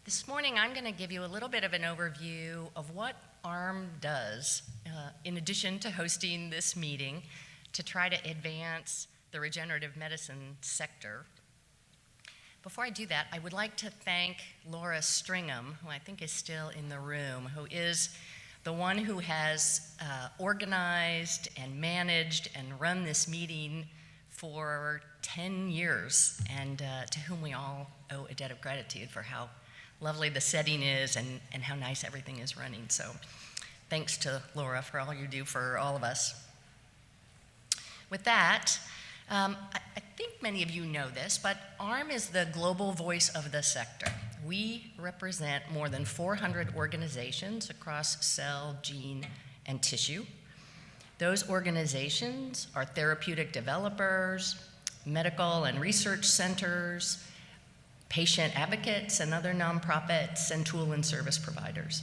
This morning I'm going to give you a little bit of an overview of what ARM does, in addition to hosting this meeting, to try to advance the regenerative medicine sector. Before I do that, I would like to thank Laura Stringham, who I think is still in the room, who is the one who has organized and managed and run this meeting for 10 years, and to whom we all owe a debt of gratitude for how lovely the setting is and how nice everything is running. So thanks to Laura for all you do for all of us. With that, I think many of you know this, but ARM is the global voice of the sector. We represent more than 400 organizations across cell, gene, and tissue. Those organizations are therapeutic developers, medical and research centers, patient advocates and other nonprofits, and tool and service providers.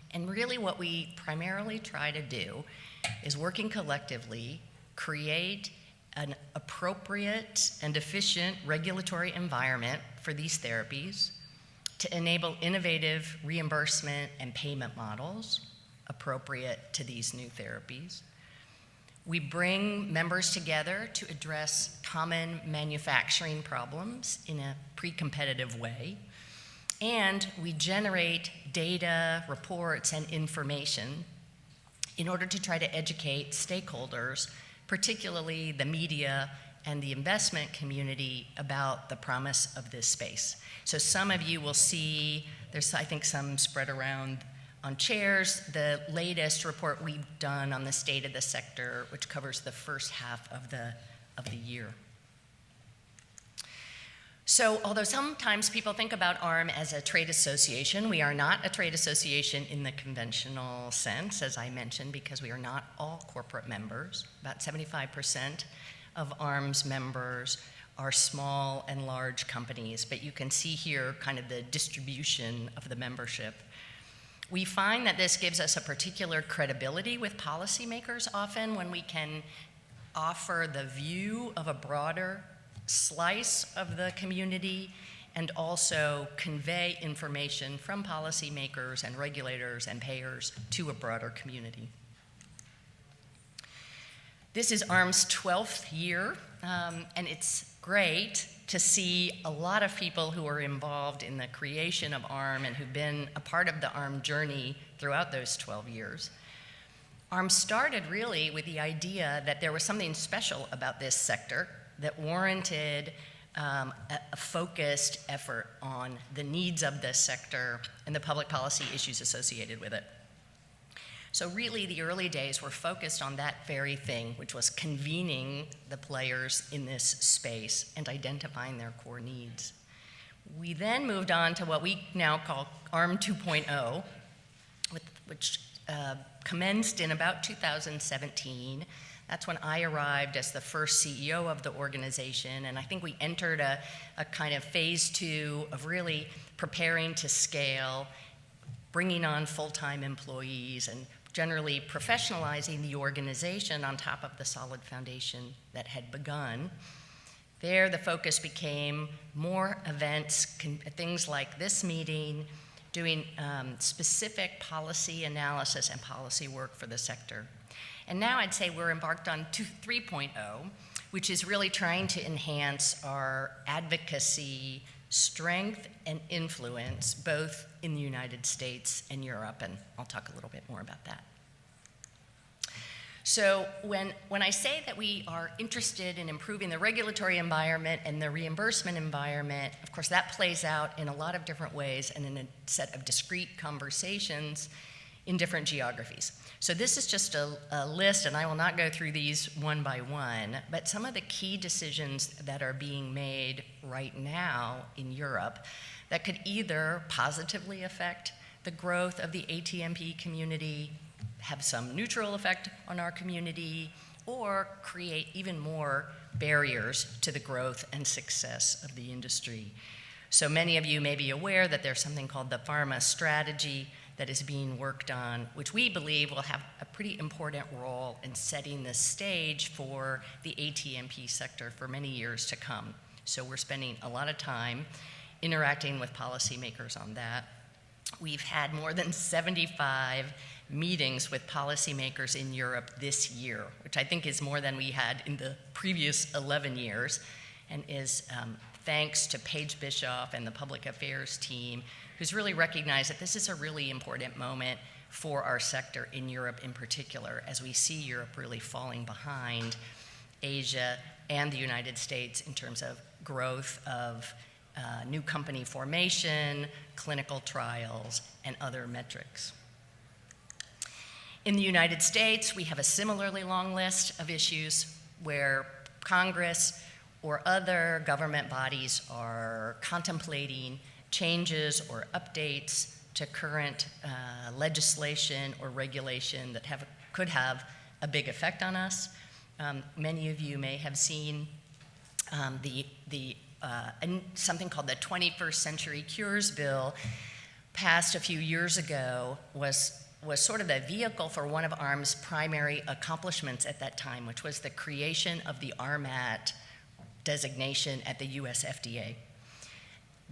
And really what we primarily try to do is, working collectively, create an appropriate and efficient regulatory environment for these therapies to enable innovative reimbursement and payment models appropriate to these new therapies. We bring members together to address common manufacturing problems in a pre-competitive way. And we generate data, reports, and information in order to try to educate stakeholders, particularly the media and the investment community, about the promise of this space. So some of you will see, there's I think some spread around on chairs, the latest report we've done on the state of the sector, which covers the first half of the year. So although sometimes people think about ARM as a trade association, we are not a trade association in the conventional sense, as I mentioned, because we are not all corporate members. About 75% of ARM's members are small and large companies, but you can see here kind of the distribution of the membership. We find that this gives us a particular credibility with policymakers often when we can offer the view of a broader slice of the community and also convey information from policymakers and regulators and payers to a broader community. This is ARM's 12th year, and it's great to see a lot of people who are involved in the creation of ARM and who've been a part of the ARM journey throughout those 12 years. ARM started really with the idea that there was something special about this sector that warranted a focused effort on the needs of this sector and the public policy issues associated with it. So really, the early days were focused on that very thing, which was convening the players in this space and identifying their core needs. We then moved on to what we now call ARM 2.0, which commenced in about 2017. That's when I arrived as the first CEO of the organization, and I think we entered a kind of phase 2 of really preparing to scale, bringing on full-time employees, and generally professionalizing the organization on top of the solid foundation that had begun. There, the focus became more events, things like this meeting, doing specific policy analysis and policy work for the sector. And now I'd say we're embarked on 3.0, which is really trying to enhance our advocacy, strength, and influence, both in the United States and Europe, and I'll talk a little bit more about that. So when I say that we are interested in improving the regulatory environment and the reimbursement environment, of course that plays out in a lot of different ways and in a set of discrete conversations in different geographies. So this is just a list, and I will not go through these one by one, but some of the key decisions that are being made right now in Europe that could either positively affect the growth of the ATMP community, have some neutral effect on our community, or create even more barriers to the growth and success of the industry. So many of you may be aware that there's something called the pharma strategy that is being worked on, which we believe will have a pretty important role in setting the stage for the ATMP sector for many years to come. So we're spending a lot of time interacting with policymakers on that. We've had more than 75 meetings with policymakers in Europe this year, which I think is more than we had in the previous 11 years, and is thanks to Paige Bischoff and the public affairs team, who's really recognized that this is a really important moment for our sector in Europe in particular, as we see Europe really falling behind Asia and the United States in terms of growth of new company formation, clinical trials, and other metrics. In the United States, we have a similarly long list of issues where Congress or other government bodies are contemplating changes or updates to current legislation or regulation that could have a big effect on us. Many of you may have seen something called the 21st Century Cures Bill, passed a few years ago, was sort of the vehicle for one of ARM's primary accomplishments at that time, which was the creation of the RMAT designation at the US FDA.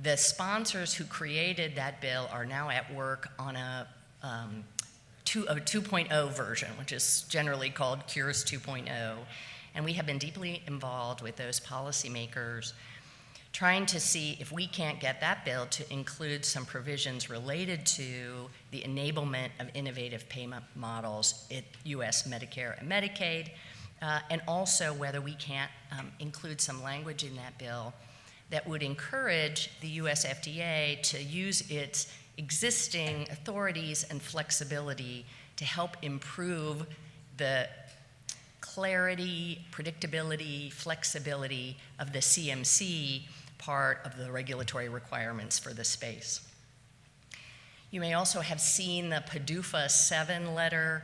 The sponsors who created that bill are now at work on a 2.0 version, which is generally called Cures 2.0. And we have been deeply involved with those policymakers, trying to see if we can't get that bill to include some provisions related to the enablement of innovative payment models at US Medicare and Medicaid, and also whether we can't include some language in that bill that would encourage the US FDA to use its existing authorities and flexibility to help improve the clarity, predictability, flexibility of the CMC part of the regulatory requirements for the space. You may also have seen the PDUFA 7 letter.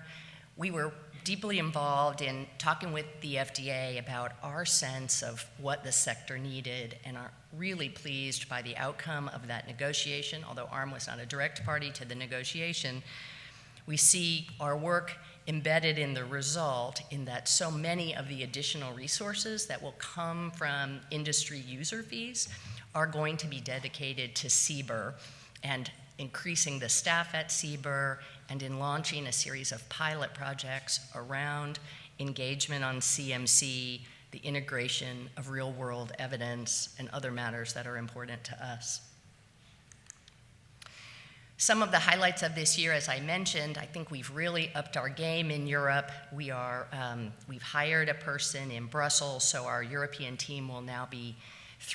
We were deeply involved in talking with the FDA about our sense of what the sector needed, and are really pleased by the outcome of that negotiation. Although ARM was not a direct party to the negotiation, we see our work embedded in the result in that so many of the additional resources that will come from industry user fees are going to be dedicated to CBER, and increasing the staff at CBER, and in launching a series of pilot projects around engagement on CMC, the integration of real-world evidence, and other matters that are important to us. Some of the highlights of this year, as I mentioned, I think we've really upped our game in Europe. We've hired a person in Brussels, so our European team will now be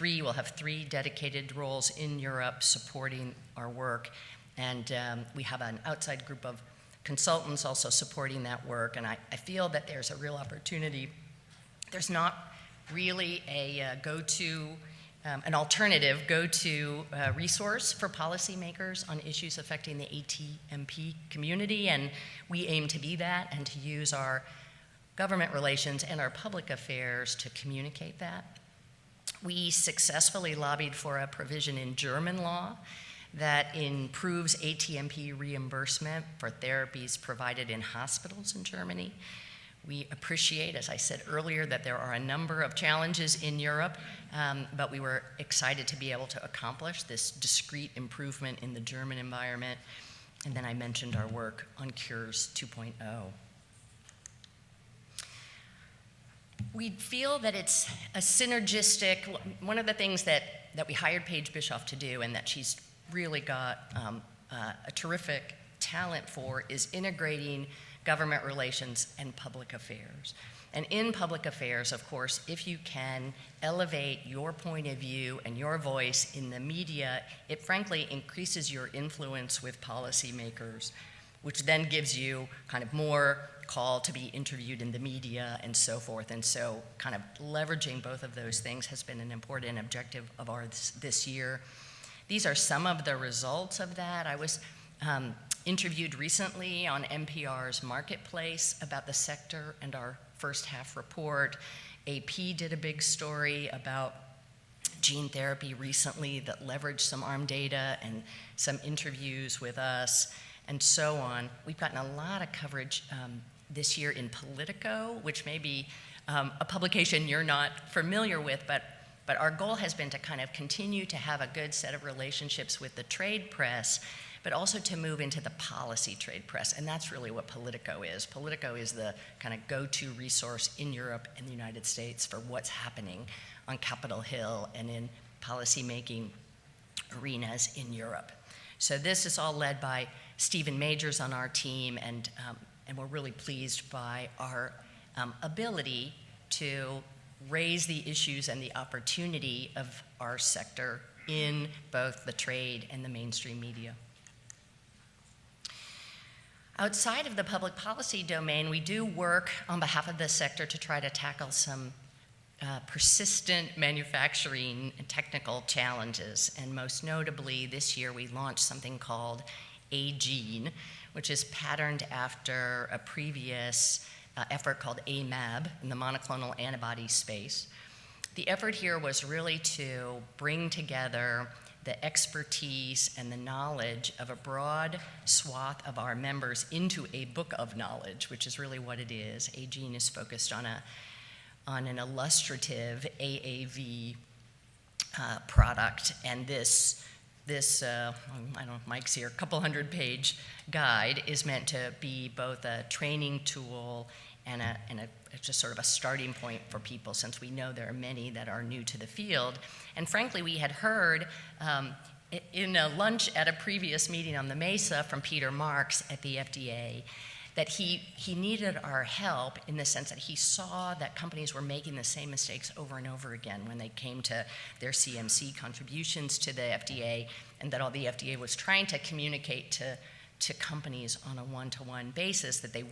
we'll have 3 dedicated roles in Europe supporting our work. And we have an outside group of consultants also supporting that work. And I feel that there's a real opportunity. There's not really a an alternative go-to resource for policymakers on issues affecting the ATMP community, and we aim to be that and to use our government relations and our public affairs to communicate that. We successfully lobbied for a provision in German law that improves ATMP reimbursement for therapies provided in hospitals in Germany. We appreciate, as I said earlier, that there are a number of challenges in Europe, but we were excited to be able to accomplish this discrete improvement in the German environment. And then I mentioned our work on Cures 2.0. We feel that it's a synergistic, one of the things that we hired Paige Bischoff to do, and that she's really got a terrific talent for, is integrating government relations and public affairs. And in public affairs, of course, if you can elevate your point of view and your voice in the media, it frankly increases your influence with policymakers, which then gives you kind of more call to be interviewed in the media and so forth. And so kind of leveraging both of those things has been an important objective of ours this year. These are some of the results of that. I was interviewed recently on NPR's Marketplace about the sector and our first half report. AP did a big story about gene therapy recently that leveraged some ARM data and some interviews with us and so on. We've gotten a lot of coverage this year in Politico, which may be a publication you're not familiar with, but But our goal has been to kind of continue to have a good set of relationships with the trade press, but also to move into the policy trade press. And that's really what Politico is. Politico is the kind of go-to resource in Europe and the United States for what's happening on Capitol Hill and in policymaking arenas in Europe. So this is all led by Stephen Majors on our team, and we're really pleased by our ability to raise the issues and the opportunity of our sector in both the trade and the mainstream media. Outside of the public policy domain, we do work on behalf of the sector to try to tackle some persistent manufacturing and technical challenges. And most notably, this year we launched something called A-Gene, which is patterned after a previous effort called AMAB in the monoclonal antibody space. The effort here was really to bring together the expertise and the knowledge of a broad swath of our members into a book of knowledge, which is really what it is. A-Gene is focused on an illustrative AAV product, and this I don't know if Mike's here, a couple 100-page guide is meant to be both a training tool and just sort of a starting point for people, since we know there are many that are new to the field. And frankly, we had heard in a lunch at a previous meeting on the Mesa from Peter Marks at the FDA that he needed our help in the sense that he saw that companies were making the same mistakes over and over again when they came to their CMC contributions to the FDA, and that all the FDA was trying to communicate to companies on a one-to-one basis that they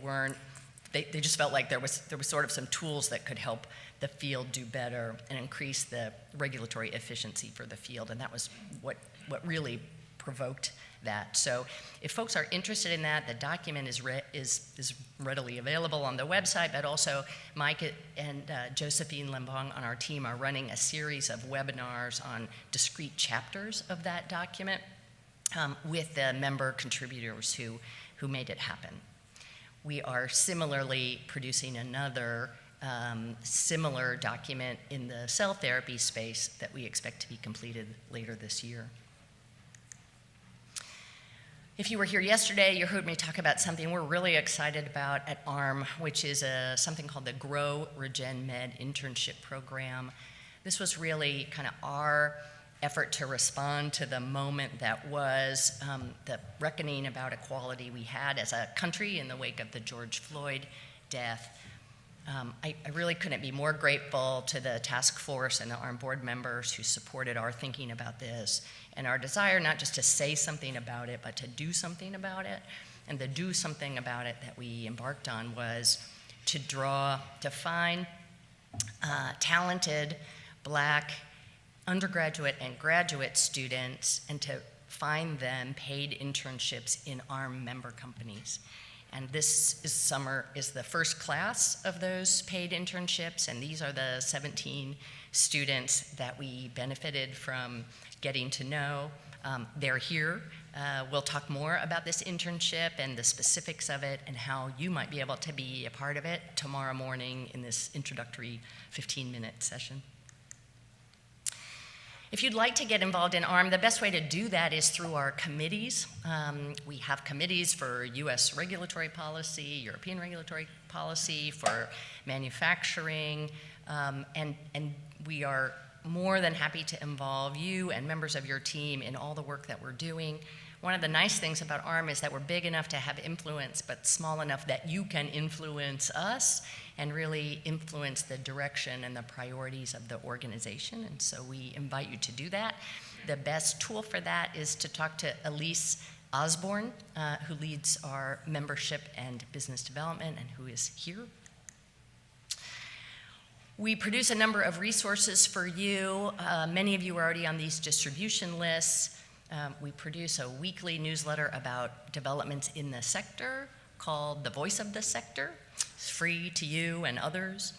just felt like there was sort of some tools that could help the field do better and increase the regulatory efficiency for the field, and that was what really provoked that. So if folks are interested in that, the document is readily available on the website, but also Mike and Josephine Lembong on our team are running a series of webinars on discrete chapters of that document with the member contributors who made it happen. We are similarly producing another similar document in the cell therapy space that we expect to be completed later this year. If you were here yesterday, you heard me talk about something we're really excited about at ARM, which is something called the Grow Regen Med Internship Program. This was really kind of our effort to respond to the moment that was the reckoning about equality we had as a country in the wake of the George Floyd death. I really couldn't be more grateful to the task force and the ARM board members who supported our thinking about this and our desire not just to say something about it, but to do something about it. And the do something about it that we embarked on was to find talented Black undergraduate and graduate students and to find them paid internships in ARM member companies. And this summer is the first class of those paid internships, and these are the 17 students that we benefited from getting to know. They're here. We'll talk more about this internship and the specifics of it and how you might be able to be a part of it tomorrow morning in this introductory 15-minute session. If you'd like to get involved in ARM, the best way to do that is through our committees. We have committees for US regulatory policy, European regulatory policy, for manufacturing, and we are more than happy to involve you and members of your team in all the work that we're doing. One of the nice things about ARM is that we're big enough to have influence, but small enough that you can influence us and really influence the direction and the priorities of the organization. And so we invite you to do that. The best tool for that is to talk to Elise Osborne, who leads our membership and business development and who is here. We produce a number of resources for you. Many of you are already on these distribution lists. We produce a weekly newsletter about developments in the sector called The Voice of the Sector. It's free to you and others.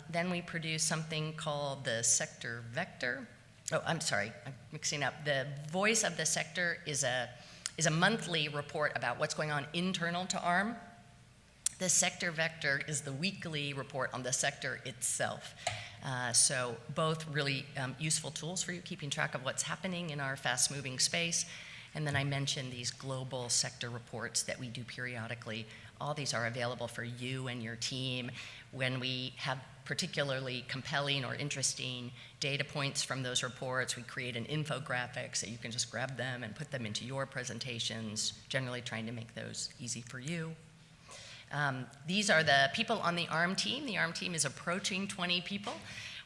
Then we produce something called the Sector Vector. Oh, I'm sorry, I'm mixing up. The Voice of the Sector is a monthly report about what's going on internal to ARM. The sector vector is the weekly report on the sector itself. So both really useful tools for you, keeping track of what's happening in our fast-moving space. And then I mentioned these global sector reports that we do periodically. All these are available for you and your team. When we have particularly compelling or interesting data points from those reports, we create an infographic so you can just grab them and put them into your presentations, generally trying to make those easy for you. These are the people on the ARM team. The ARM team is approaching 20 people,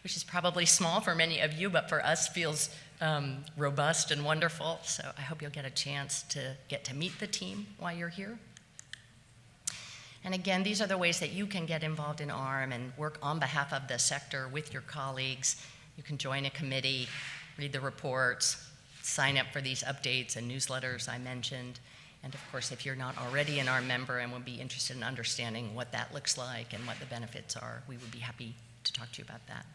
which is probably small for many of you, but for us feels robust and wonderful. So I hope you'll get a chance to get to meet the team while you're here. And again, these are the ways that you can get involved in ARM and work on behalf of the sector with your colleagues. You can join a committee, read the reports, sign up for these updates and newsletters I mentioned. And of course, if you're not already an ARM member and would be interested in understanding what that looks like and what the benefits are, we would be happy to talk to you about that.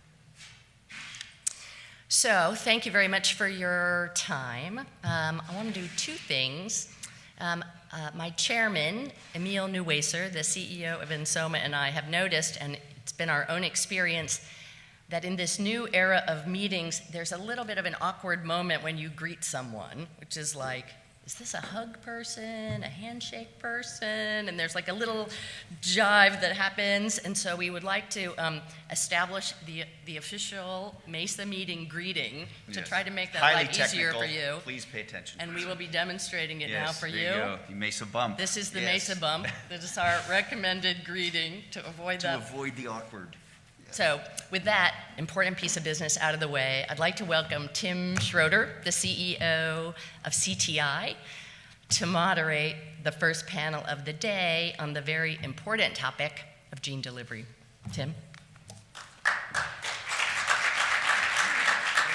So thank you very much for your time. I want to do two things. My chairman, Emil Neuwasser, the CEO of Insoma, and I have noticed, and it's been our own experience, that in this new era of meetings, there's a little bit of an awkward moment when you greet someone, which is like, is this a hug person, a handshake person? And there's like a little jive that happens. And so we would like to establish the official Mesa meeting greeting to try to make that life easier for you. Please pay attention. And we will be demonstrating it now for you. There you go. The Mesa bump. This is the Mesa bump. This is our recommended greeting to avoid that. To avoid the awkward. So with that important piece of business out of the way, I'd like to welcome Tim Schroeder, the CEO of CTI, to moderate the first panel of the day on the very important topic of gene delivery. Tim?